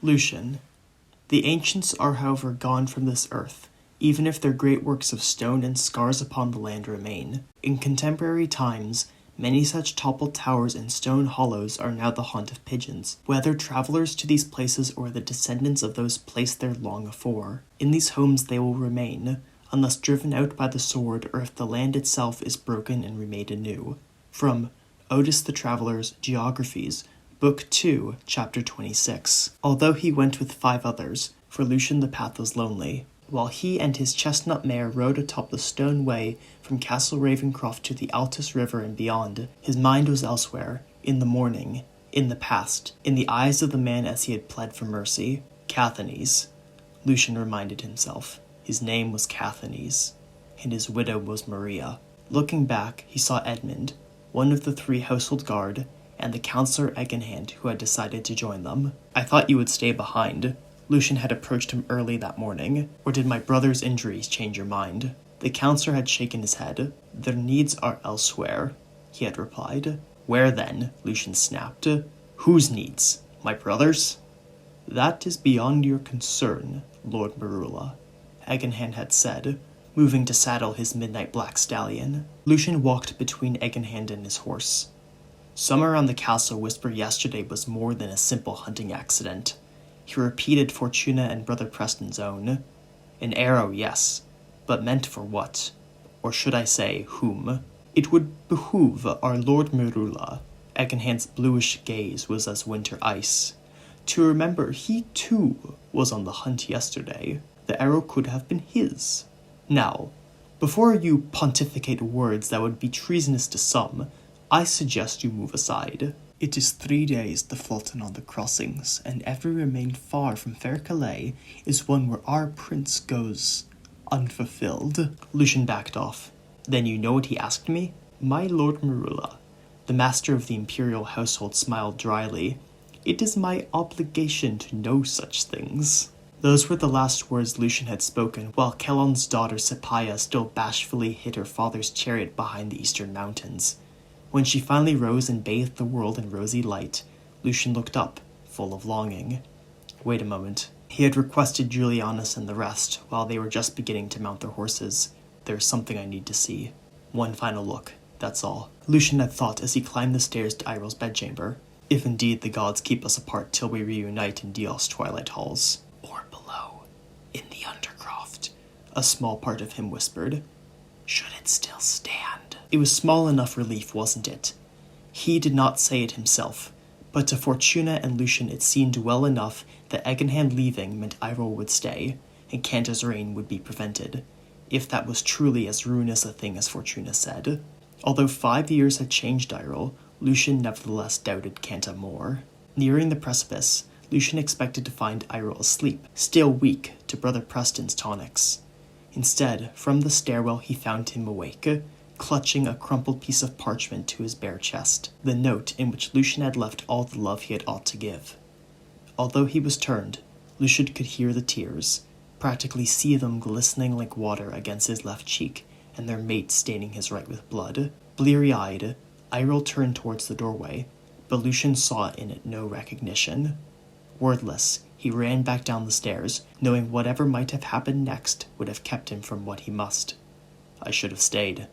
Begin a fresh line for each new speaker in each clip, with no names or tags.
Lucien. The ancients are however gone from this earth, even if their great works of stone and scars upon the land remain. In contemporary times, many such toppled towers and stone hollows are now the haunt of pigeons, whether travelers to these places or the descendants of those placed there long afore. In these homes they will remain, unless driven out by the sword or if the land itself is broken and remade anew. From Otis the Traveller's Geographies, Book 2, Chapter 26. Although he went with 5 others, for Lucien the path was lonely, while he and his chestnut mare rode atop the stone way from Castle Ravencroft to the Altus River and beyond, his mind was elsewhere, in the morning, in the past, in the eyes of the man as he had pled for mercy. Caithness, Lucien reminded himself. His name was Caithness, and his widow was Maria. Looking back, he saw Edmund, one of the 3 household guard, and the Councillor Egenhand who had decided to join them. I thought you would stay behind. Lucien had approached him early that morning. Or did my brother's injuries change your mind? The Councillor had shaken his head. Their needs are elsewhere, he had replied. Where then? Lucien snapped. Whose needs? My brother's? That is beyond your concern, Lord Marula, Egenhand had said, moving to saddle his midnight black stallion. Lucien walked between Egenhand and his horse. Some around the castle whispered yesterday was more than a simple hunting accident. He repeated Fortuna and Brother Preston's own. An arrow, yes, but meant for what? Or should I say, whom? It would behoove our Lord Marula, Egenhand's bluish gaze was as winter ice, to remember he too was on the hunt yesterday. The arrow could have been his. Now, before you pontificate words that would be treasonous to some, I suggest you move aside. It is 3 days to Fulton on the crossings, and every remain far from fair Calais is one where our prince goes unfulfilled. Lucien backed off. Then you know what he asked me? My Lord Marula, the master of the imperial household, smiled dryly. It is my obligation to know such things. Those were the last words Lucien had spoken, while Kellon's daughter Sepia still bashfully hid her father's chariot behind the eastern mountains. When she finally rose and bathed the world in rosy light, Lucien looked up, full of longing. Wait a moment. He had requested Julianus and the rest, while they were just beginning to mount their horses. There's something I need to see. One final look, that's all. Lucien had thought as he climbed the stairs to Iril's bedchamber. If indeed the gods keep us apart till we reunite in Dios' twilight halls. Or below, in the Undercroft, a small part of him whispered. Should it still stand? It was small enough relief, wasn't it? He did not say it himself, but to Fortuna and Lucien it seemed well enough that Egenhand leaving meant Iril would stay, and Canta's reign would be prevented, if that was truly as ruinous a thing as Fortuna said. Although 5 years had changed Iril, Lucien nevertheless doubted Canta more. Nearing the precipice, Lucien expected to find Iril asleep, still weak to Brother Preston's tonics. Instead, from the stairwell he found him awake, clutching a crumpled piece of parchment to his bare chest, the note in which Lucien had left all the love he had ought to give. Although he was turned, Lucien could hear the tears, practically see them glistening like water against his left cheek, and their mate staining his right with blood. Bleary-eyed, Iril turned towards the doorway, but Lucien saw in it no recognition. Wordless, he ran back down the stairs, knowing whatever might have happened next would have kept him from what he must. I should have stayed.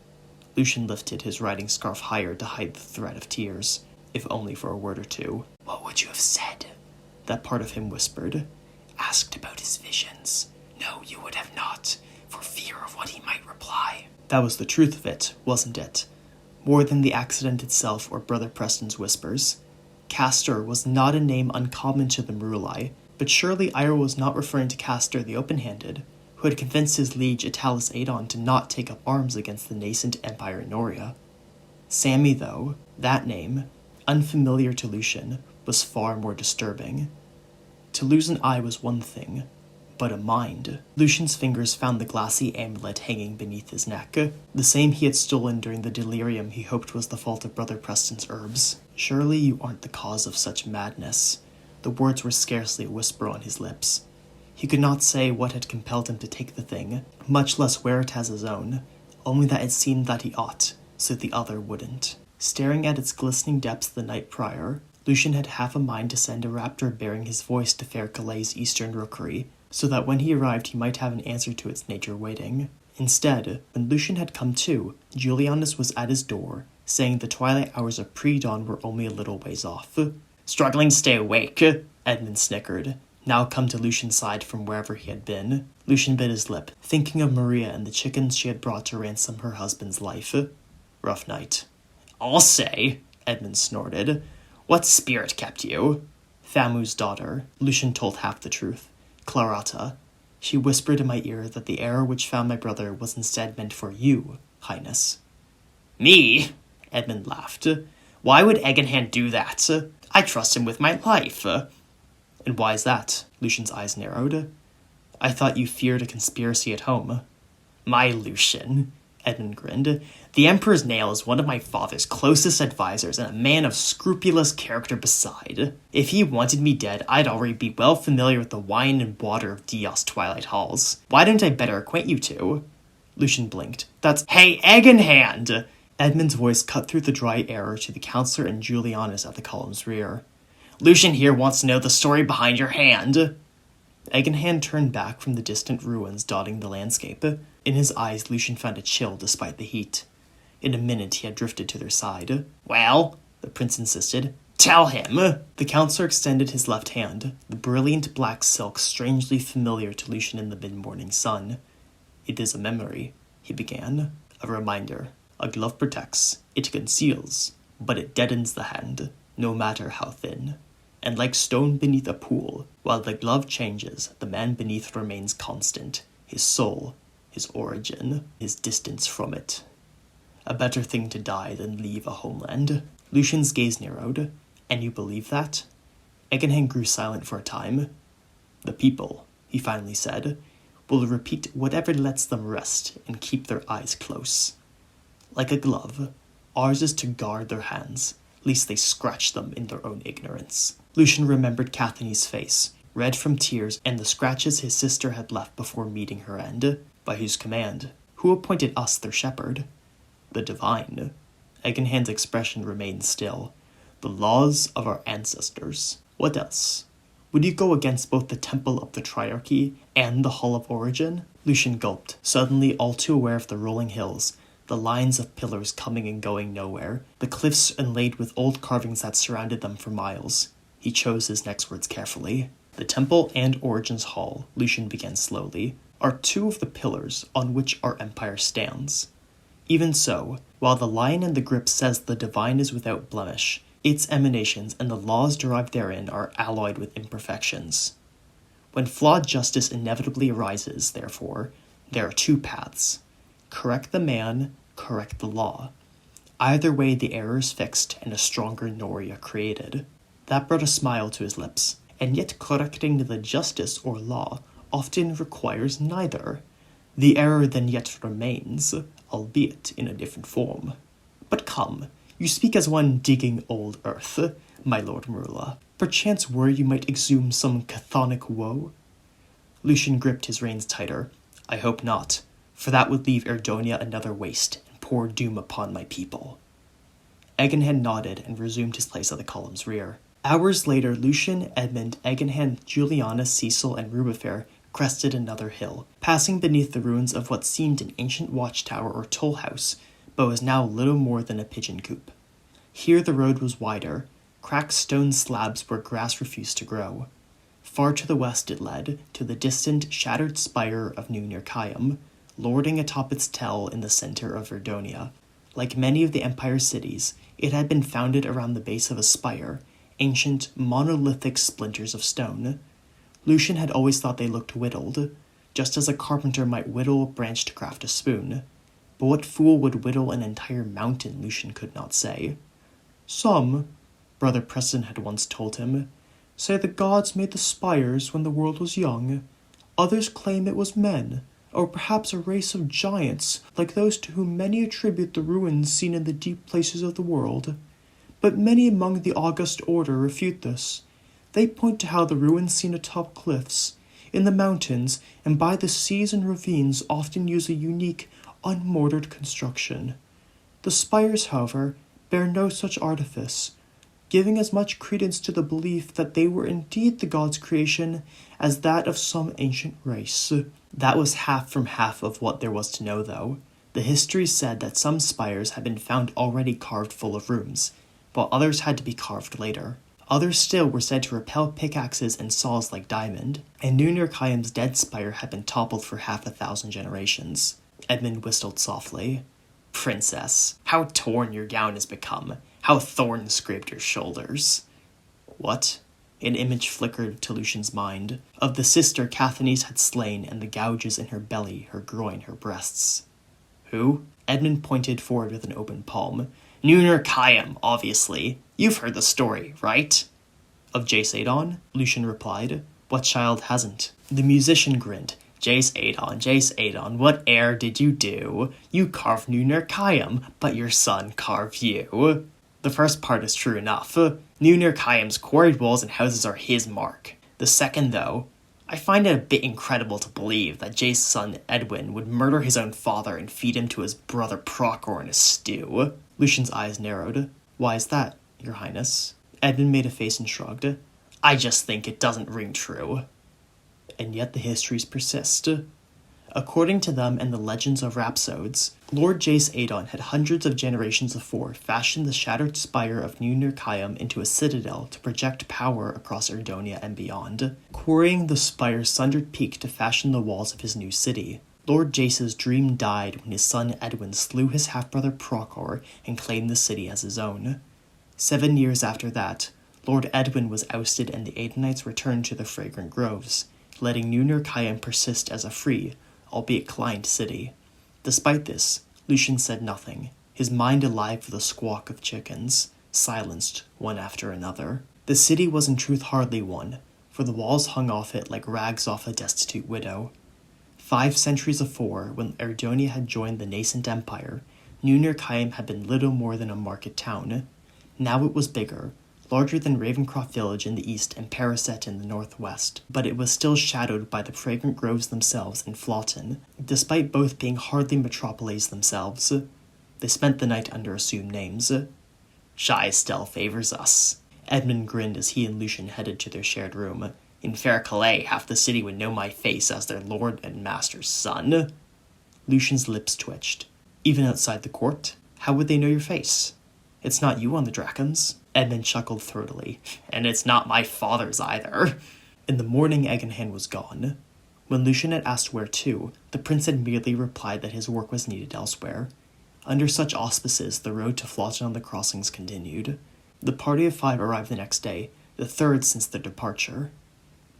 Lucien lifted his riding scarf higher to hide the threat of tears, if only for a word or two. What would you have said? That part of him whispered. Asked about his visions. No, you would have not, for fear of what he might reply. That was the truth of it, wasn't it? More than the accident itself or Brother Preston's whispers. Castor was not a name uncommon to the Maruli, but surely Iril was not referring to Castor the Open-Handed, who had convinced his liege Italus Adon to not take up arms against the nascent empire in Noria. Sammy, though, that name, unfamiliar to Lucien, was far more disturbing. To lose an eye was one thing, but a mind. Lucien's fingers found the glassy amulet hanging beneath his neck, the same he had stolen during the delirium he hoped was the fault of Brother Preston's herbs. Surely you aren't the cause of such madness. The words were scarcely a whisper on his lips. He could not say what had compelled him to take the thing, much less wear it as his own, only that it seemed that he ought, so the other wouldn't. Staring at its glistening depths the night prior, Lucien had half a mind to send a raptor bearing his voice to fair Calay's eastern rookery, so that when he arrived he might have an answer to its nature waiting. Instead, when Lucien had come to, Julianus was at his door, saying the twilight hours of pre-dawn were only a little ways off. "Struggling to stay awake," Edmund snickered, now come to Lucien's side from wherever he had been. Lucien bit his lip, thinking of Maria and the chickens she had brought to ransom her husband's life. Rough night. "I'll say," Edmund snorted. "What spirit kept you?" "Famu's daughter." Lucien told half the truth. "Clarata. She whispered in my ear that the arrow which found my brother was instead meant for you, Highness." "Me?" Edmund laughed. "Why would Eganhan do that? I trust him with my life." "And why is that?" Lucien's eyes narrowed. "I thought you feared a conspiracy at home." "My Lucien," Edmund grinned. "The Emperor's nail is one of my father's closest advisors and a man of scrupulous character beside. If he wanted me dead, I'd already be well familiar with the wine and water of Dios Twilight Halls. Why don't I better acquaint you two?" Lucien blinked. "That's— Hey, Egg in Hand!" Edmund's voice cut through the dry air to the counselor and Julianus at the column's rear. "Lucien here wants to know the story behind your hand." Egg in Hand turned back from the distant ruins dotting the landscape. In his eyes, Lucien found a chill despite the heat. In a minute, he had drifted to their side. "Well," the prince insisted, "tell him." The counselor extended his left hand, the brilliant black silk strangely familiar to Lucien in the mid-morning sun. "It is a memory," he began. "A reminder. A glove protects. It conceals. But it deadens the hand, no matter how thin. And like stone beneath a pool, while the glove changes, the man beneath remains constant. His soul, his origin, his distance from it. A better thing to die than leave a homeland." Lucien's gaze narrowed. "And you believe that?" Eganhan grew silent for a time. "The people," he finally said, "will repeat whatever lets them rest and keep their eyes close. Like a glove, ours is to guard their hands, lest they scratch them in their own ignorance." Lucien remembered Cathany's face, red from tears and the scratches his sister had left before meeting her end. By whose command? Who appointed us their shepherd? The divine. Eganhan's expression remained still. The laws of our ancestors. What else? Would you go against both the Temple of the Triarchy and the Hall of Origin? Lucien gulped, suddenly all too aware of the rolling hills, the lines of pillars coming and going nowhere, the cliffs inlaid with old carvings that surrounded them for miles. He chose his next words carefully. "The Temple and Origins Hall," Lucien began slowly, "are two of the pillars on which our empire stands. Even so, while the lion in the grip says the divine is without blemish, its emanations and the laws derived therein are alloyed with imperfections. When flawed justice inevitably arises, therefore, there are two paths. Correct the man, correct the law. Either way the error is fixed and a stronger Noria created." That brought a smile to his lips. "And yet correcting the justice or law often requires neither. The error then yet remains, albeit in a different form. But come, you speak as one digging old earth, my lord Merula. Perchance were you might exhume some chthonic woe?" Lucien gripped his reins tighter. "I hope not, for that would leave Erdonia another waste and pour doom upon my people." Eganhan nodded and resumed his place at the column's rear. Hours later, Lucien, Edmund, Eganhan, Julianus, Cecil, and Rubifair crested another hill, passing beneath the ruins of what seemed an ancient watchtower or toll house, but was now little more than a pigeon coop. Here the road was wider, cracked stone slabs where grass refused to grow. Far to the west it led, to the distant, shattered spire of New Nirkayim, lording atop its tell in the center of Verdonia. Like many of the Empire's cities, it had been founded around the base of a spire, ancient, monolithic splinters of stone. Lucien had always thought they looked whittled, just as a carpenter might whittle a branch to craft a spoon. But what fool would whittle an entire mountain, Lucien could not say. "Some," Brother Preston had once told him, "say the gods made the spires when the world was young. Others claim it was men, or perhaps a race of giants like those to whom many attribute the ruins seen in the deep places of the world. But many among the august order refute this. They point to how the ruins seen atop cliffs, in the mountains, and by the seas and ravines often use a unique, unmortared construction. The spires, however, bear no such artifice, giving as much credence to the belief that they were indeed the gods' creation as that of some ancient race. That was half from half of what there was to know, though. The history said that some spires had been found already carved full of runes, while others had to be carved later. Others still were said to repel pickaxes and saws like diamond, and Nunurkayam's dead spire had been toppled for 1,000 generations. Edmund whistled softly. Princess, how torn your gown has become, how thorns scraped your shoulders. What? An image flickered to Lucian's mind, of the sister Caithness had slain and the gouges in her belly, her groin, her breasts. Who? Edmund pointed forward with an open palm. Nunurkayam, obviously. You've heard the story, right? Of Jace Adon? Lucian replied. What child hasn't? The musician grinned. Jace Adon, what error did you do? You carved Nunurkayam, but your son carved you. The first part is true enough. Nunurkayam's quarried walls and houses are his mark. The second, though, I find it a bit incredible to believe that Jace's son Edwin would murder his own father and feed him to his brother Procor in a stew. Lucian's eyes narrowed. Why is that, your highness? Edmund made a face and shrugged. I just think it doesn't ring true. And yet the histories persist. According to them and the legends of rhapsodes, Lord Jace Adon had hundreds of generations before fashioned the shattered spire of Nunurkayam into a citadel to project power across Erdonia and beyond, quarrying the spire's sundered peak to fashion the walls of his new city. Lord Jace's dream died when his son Edwin slew his half-brother Procor and claimed the city as his own. 7 years after that, Lord Edwin was ousted and the Adonites returned to the fragrant groves, letting Nunurkayam persist as a free, albeit client city. Despite this, Lucien said nothing, his mind alive with the squawk of chickens, silenced one after another. The city was in truth hardly one, for the walls hung off it like rags off a destitute widow. 5 centuries afore, when Erdonia had joined the nascent empire, Nunurkayam had been little more than a market town. Now it was bigger, larger than Ravencroft Village in the east and Paraset in the northwest, but it was still shadowed by the fragrant groves themselves in Flaughton, despite both being hardly metropoles themselves. They spent the night under assumed names. Shy still favors us. Edmund grinned as he and Lucien headed to their shared room. In Fair Calais, half the city would know my face as their lord and master's son. Lucien's lips twitched. Even outside the court? How would they know your face? It's not you on the Drachans. Edmund chuckled throatily. And it's not my father's either. In the morning, Egenhan was gone. When Lucien had asked where to, the prince had merely replied that his work was needed elsewhere. Under such auspices, the road to Flaughton on the crossings continued. The party of 5 arrived the next day, the third since their departure.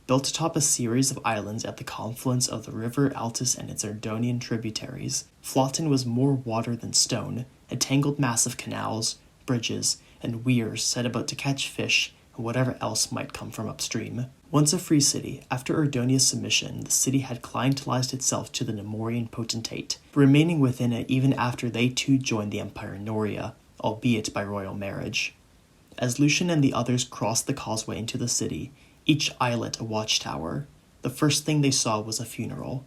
Built atop a series of islands at the confluence of the river Altus and its Erdonian tributaries, Flaughton was more water than stone, a tangled mass of canals, bridges, and weirs set about to catch fish and whatever else might come from upstream. Once a free city, after Erdonia's submission, the city had clientelized itself to the Nemorian potentate, remaining within it even after they too joined the Empire in Noria, albeit by royal marriage. As Lucien and the others crossed the causeway into the city, each islet a watchtower, the first thing they saw was a funeral.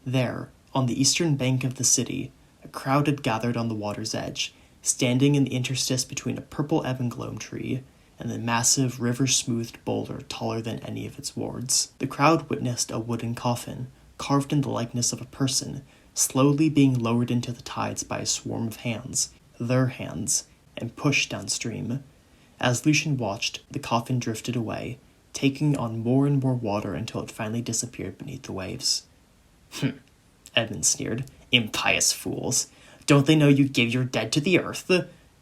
There, on the eastern bank of the city, a crowd had gathered on the water's edge, standing in the interstice between a purple Evangloam tree and the massive river-smoothed boulder taller than any of its wards. The crowd witnessed a wooden coffin, carved in the likeness of a person, slowly being lowered into the tides by a swarm of hands, their hands, and pushed downstream. As Lucien watched, the coffin drifted away, taking on more and more water until it finally disappeared beneath the waves. Edmund sneered. Impious fools. Don't they know you give your dead to the earth?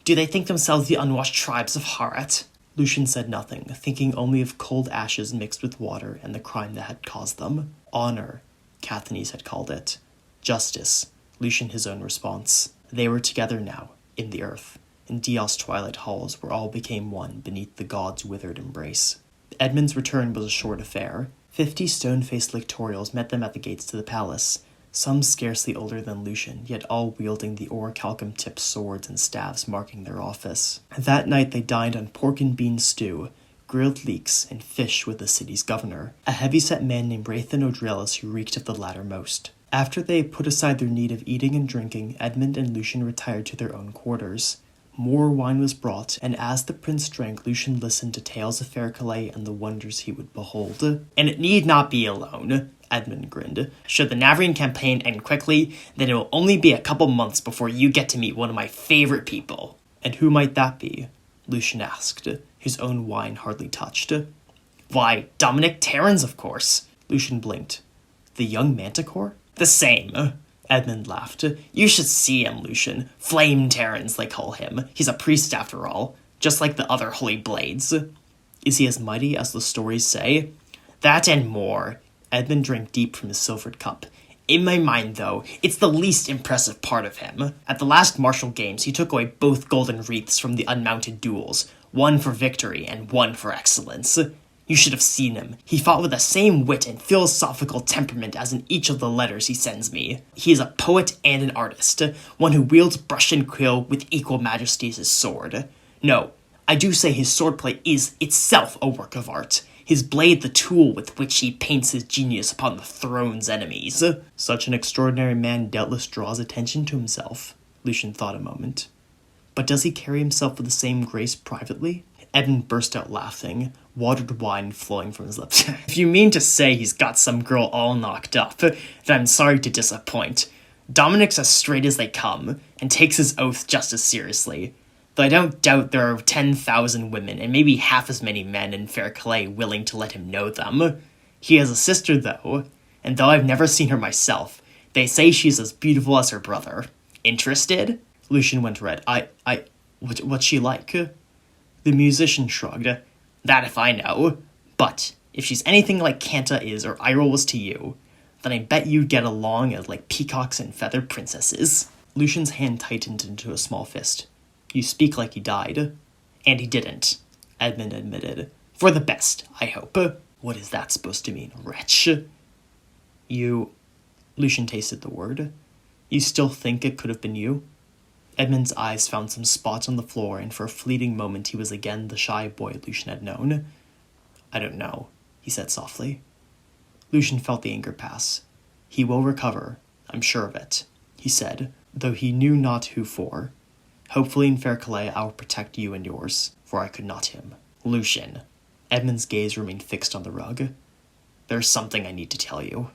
Do they think themselves the unwashed tribes of Harat? Lucien said nothing, thinking only of cold ashes mixed with water and the crime that had caused them. Honor, Caithness had called it. Justice, Lucien his own response. They were together now, in the earth, in Dios' twilight halls where all became one beneath the gods' withered embrace. Edmund's return was a short affair. 50 stone-faced lictorials met them at the gates to the palace, some scarcely older than Lucien, yet all wielding the orichalcum-tipped swords and staves marking their office. That night they dined on pork and bean stew, grilled leeks, and fish with the city's governor, a heavy-set man named Rathan O'Drellis who reeked of the latter most. After they had put aside their need of eating and drinking, Edmund and Lucien retired to their own quarters. More wine was brought, and as the prince drank, Lucien listened to tales of fair Calais and the wonders he would behold. "And it need not be alone," Edmund grinned. "Should the Navrian campaign end quickly, then it will only be a couple months before you get to meet one of my favorite people." "And who might that be?" Lucien asked, his own wine hardly touched. "Why, Dominic Terrans, of course." Lucien blinked. "The young manticore?" "The same." Edmund laughed. "You should see him, Lucien. Flame Terrans, they call him. He's a priest after all, just like the other holy blades." "Is he as mighty as the stories say?" "That and more." Edmund drank deep from his silvered cup. "In my mind, though, it's the least impressive part of him. At the last martial games, he took away both golden wreaths from the unmounted duels, one for victory and one for excellence. You should have seen him. He fought with the same wit and philosophical temperament as in each of the letters he sends me. He is a poet and an artist, one who wields brush and quill with equal majesty as his sword. No, I do say his swordplay is itself a work of art, his blade the tool with which he paints his genius upon the throne's enemies." "Such an extraordinary man doubtless draws attention to himself," Lucien thought a moment. "But does he carry himself with the same grace privately?" Edmund burst out laughing, watered wine flowing from his lips. "If you mean to say he's got some girl all knocked up, then I'm sorry to disappoint. Dominic's as straight as they come, and takes his oath just as seriously. Though I don't doubt there are 10,000 women and maybe half as many men in fair Calais willing to let him know them. He has a sister, though, and though I've never seen her myself, they say she's as beautiful as her brother. Interested?" Lucien went red. What's she like?" The musician shrugged. "That if I know. But if she's anything like Canta is or Irel was to you, then I bet you'd get along as like peacocks and feathered princesses." Lucien's hand tightened into a small fist. "You speak like he died." "And he didn't," Edmund admitted. "For the best, I hope." "What is that supposed to mean, wretch?" Lucien tasted the word. "You still think it could have been you?" Edmund's eyes found some spots on the floor, and for a fleeting moment he was again the shy boy Lucien had known. "I don't know," he said softly. Lucien felt the anger pass. "He will recover, I'm sure of it," he said, though he knew not who for. "Hopefully in fair Calais I will protect you and yours, for I could not him." "Lucien." Edmund's gaze remained fixed on the rug. "There's something I need to tell you."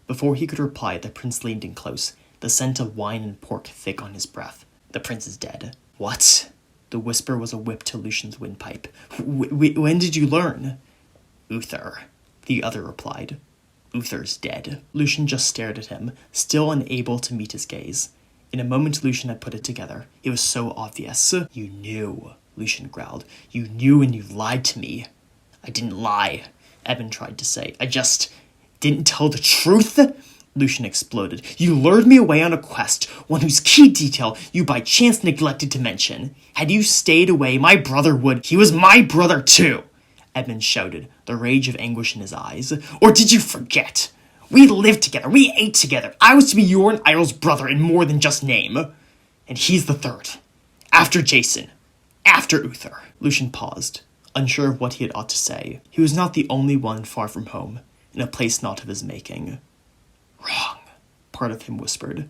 Before he could reply, the prince leaned in close, the scent of wine and pork thick on his breath. "The prince is dead." "What?" The whisper was a whip to Lucien's windpipe. When did you learn?" "Uther," the other replied. "Uther's dead." Lucien just stared at him, still unable to meet his gaze. In a moment Lucien had put it together. It was so obvious. "You knew," Lucien growled. "You knew and you lied to me." "I didn't lie," Edmund tried to say. "I just didn't tell the truth." Lucien exploded. "You lured me away on a quest, one whose key detail you by chance neglected to mention. Had you stayed away, my brother would—" "He was my brother too!" Edmund shouted, the rage of anguish in his eyes. "Or did you forget? We lived together, we ate together. I was to be your and Irel's brother in more than just name. And he's the third. After Jason. After Uther." Lucien paused, unsure of what he had ought to say. He was not the only one far from home, in a place not of his making. "Wrong," part of him whispered.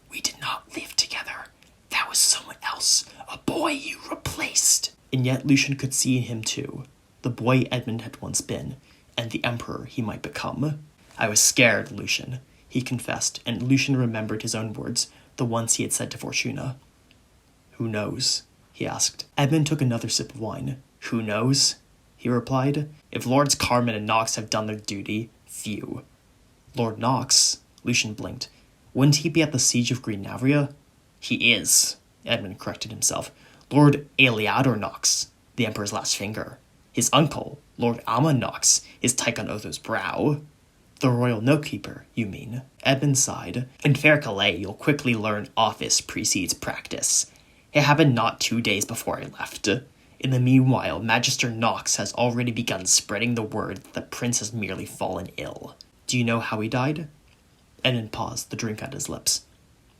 "We did not live together. That was someone else, a boy you replaced." And yet Lucien could see in him too, the boy Edmund had once been, and the emperor he might become. "I was scared, Lucien," he confessed, and Lucien remembered his own words, the ones he had said to Fortuna. "Who knows?" he asked. Edmund took another sip of wine. "Who knows?" he replied. "If Lords Carmen and Knox have done their duty, few." "Lord Knox?" Lucien blinked. "Wouldn't he be at the siege of Green Navria?" "He is," Edmund corrected himself. "Lord Aeliador Knox, the Emperor's last finger. His uncle, Lord Ammon Knox, is Tychon Otho's brow." "The royal note-keeper, you mean?" Edmund sighed. "In fair Calais, you'll quickly learn office precedes practice. It happened not 2 days before I left. In the meanwhile, Magister Knox has already begun spreading the word that the prince has merely fallen ill." "Do you know how he died?" Edmund paused, the drink at his lips.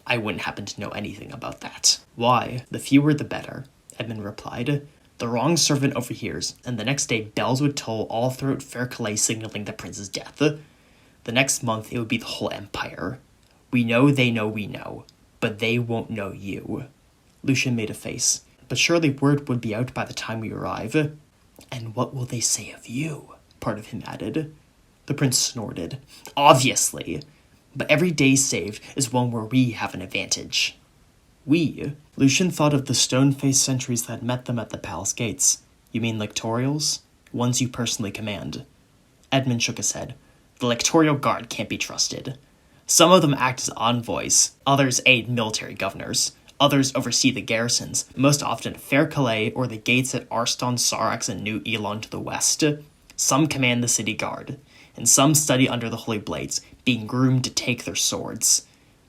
"I wouldn't happen to know anything about that." "Why? The fewer the better," Edmund replied. "The wrong servant overhears, and the next day bells would toll all throughout fair Calais signaling the prince's death. The next month it would be the whole empire. We know they know we know, but they won't know you." Lucien made a face. but surely word would be out by the time we arrive. And what will they say of you? Part of him added. The prince snorted. Obviously. But every day saved is one where we have an advantage. We? Lucien thought of the stone-faced sentries that had met them at the palace gates. You mean lictorials? Ones you personally command. Edmund shook his head. The lictorial guard can't be trusted. Some of them act as envoys, others aid military governors, others oversee the garrisons, most often at Fair Calais or the gates at Arston, Sarax, and New Elon to the west. Some command the city guard, and some study under the Holy Blades, being groomed to take their swords.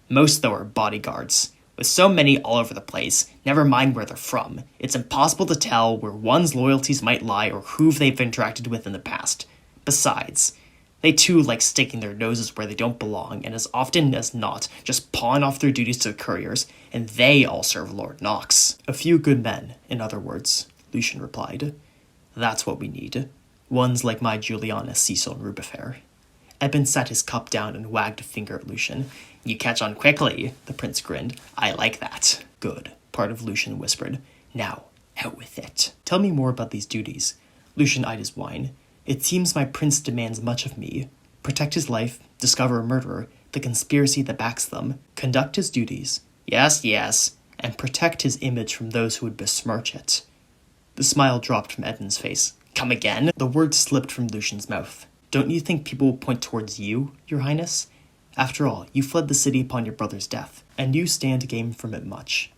Most, though, are bodyguards. With so many all over the place, never mind where they're from, it's impossible to tell where one's loyalties might lie or who they've interacted with in the past. Besides, they too like sticking their noses where they don't belong, and as often as not, just pawn off their duties to the couriers, and they all serve Lord Knox. A few good men, in other words, Lucien replied. That's what we need. Ones like my Juliana, Cecil, and Rubefair. Edmund sat his cup down and wagged a finger at Lucien. You catch on quickly, the prince grinned. I like that. Good, part of Lucien whispered. Now, out with it. Tell me more about these duties. Lucien eyed his wine. It seems my prince demands much of me. Protect his life, discover a murderer, the conspiracy that backs them, conduct his duties, yes, and protect his image from those who would besmirch it. The smile dropped from Edmund's face. Come again? The words slipped from Lucien's mouth. Don't you think people will point towards you, your highness? After all, you fled the city upon your brother's death, and you stand to gain from it much.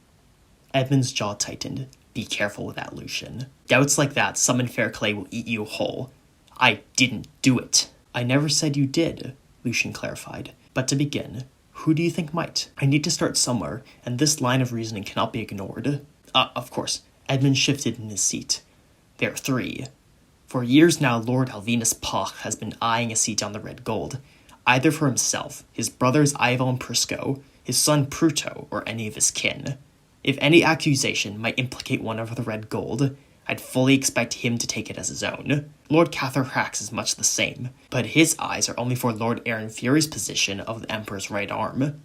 Edmund's jaw tightened. Be careful with that, Lucien. Doubts like that summon Fair Calais will eat you whole. I didn't do it. I never said you did, Lucien clarified. But to begin, who do you think might? I need to start somewhere, and this line of reasoning cannot be ignored. Of course. Edmund shifted in his seat. There are three. For years now, Lord Alvinus Poch has been eyeing a seat on the Red Gold, either for himself, his brothers Ivo and Prisco, his son Pruto, or any of his kin. If any accusation might implicate one of the Red Gold, I'd fully expect him to take it as his own. Lord Catherhax is much the same, but his eyes are only for Lord Aaron Fury's position of the Emperor's right arm.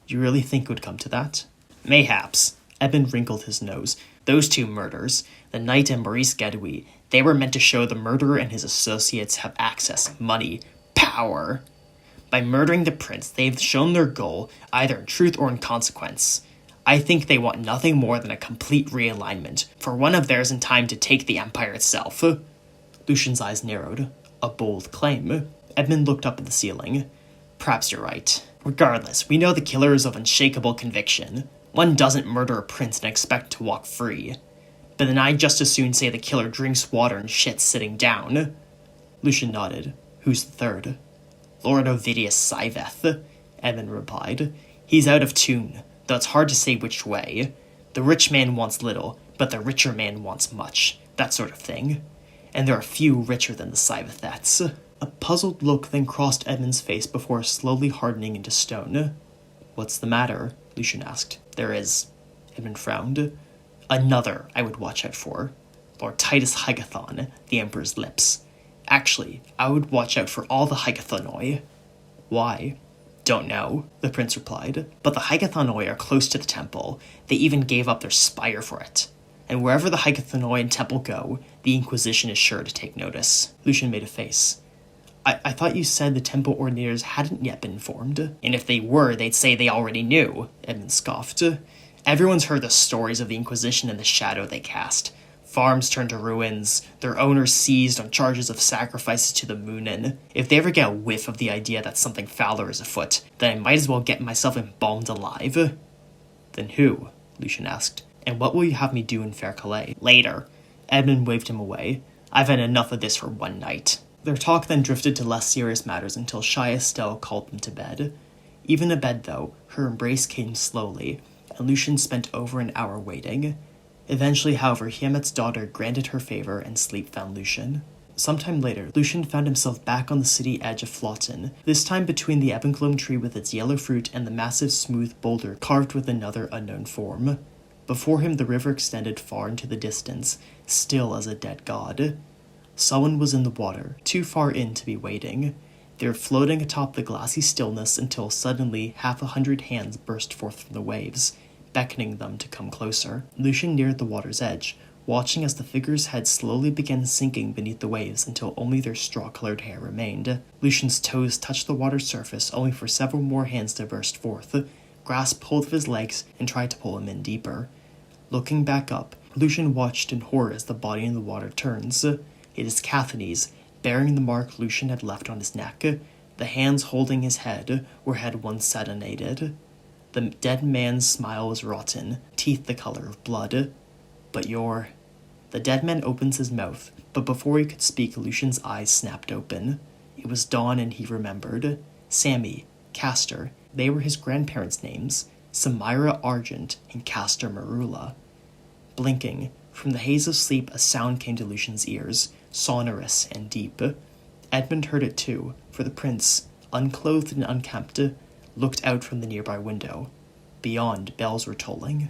You really think it would come to that? Mayhaps. Edmund wrinkled his nose. Those two murders, the Knight and Maurice Gadouy, they were meant to show the murderer and his associates have access, money, power. By murdering the prince, they've shown their goal, either in truth or in consequence. I think they want nothing more than a complete realignment, for one of theirs in time to take the empire itself. Lucien's eyes narrowed. A bold claim. Edmund looked up at the ceiling. Perhaps you're right. Regardless, we know the killer is of unshakable conviction. One doesn't murder a prince and expect to walk free. But then I'd just as soon say the killer drinks water and shits sitting down. Lucien nodded. Who's the third? Lord Ovidius Scyveth, Edmund replied. He's out of tune, though it's hard to say which way. The rich man wants little, but the richer man wants much. That sort of thing. And there are few richer than the Scyvethets. A puzzled look then crossed Edmund's face before slowly hardening into stone. What's the matter? Lucien asked. There is. Edmund frowned. Another I would watch out for. Lord Titus Hygathon, the Emperor's lips. Actually, I would watch out for all the Hygathonoi. Why? Don't know, the prince replied. But the Hygathonoi are close to the temple. They even gave up their spire for it. And wherever the Hygathonoi and temple go, the Inquisition is sure to take notice. Lucien made a face. I thought you said the temple ordinators hadn't yet been informed. And if they were, they'd say they already knew, Edmund scoffed. Everyone's heard the stories of the Inquisition and the shadow they cast. Farms turned to ruins, their owners seized on charges of sacrifices to the Moonin. If they ever get a whiff of the idea that something fouler is afoot, then I might as well get myself embalmed alive. Then who? Lucien asked. And what will you have me do in Fair Calais? Later. Edmund waved him away. I've had enough of this for one night. Their talk then drifted to less serious matters until shy Estelle called them to bed. Even abed, though, her embrace came slowly, and Lucien spent over an hour waiting. Eventually, however, Hiemet's daughter granted her favor and sleep found Lucien. Sometime later, Lucien found himself back on the city edge of Flotten, this time between the Ebenclome tree with its yellow fruit and the massive smooth boulder carved with another unknown form. Before him the river extended far into the distance, still as a dead god. Someone was in the water, too far in to be wading. They were floating atop the glassy stillness until suddenly 100 hands burst forth from the waves, beckoning them to come closer. Lucien neared the water's edge, watching as the figure's heads slowly began sinking beneath the waves until only their straw-colored hair remained. Lucien's toes touched the water's surface, only for several more hands to burst forth, grasp hold of his legs, and try to pull him in deeper. Looking back up, Lucien watched in horror as the body in the water turns. It is Caithness, bearing the mark Lucien had left on his neck, the hands holding his head where had once satinated. The dead man's smile was rotten, teeth the color of blood. But you're... The dead man opens his mouth, but before he could speak, Lucien's eyes snapped open. It was dawn and he remembered. Sammy, Castor, they were his grandparents' names, Samira Argent and Castor Marula. Blinking, from the haze of sleep a sound came to Lucien's ears, sonorous and deep. Edmund heard it too, for the prince, unclothed and unkempt, looked out from the nearby window. Beyond, bells were tolling.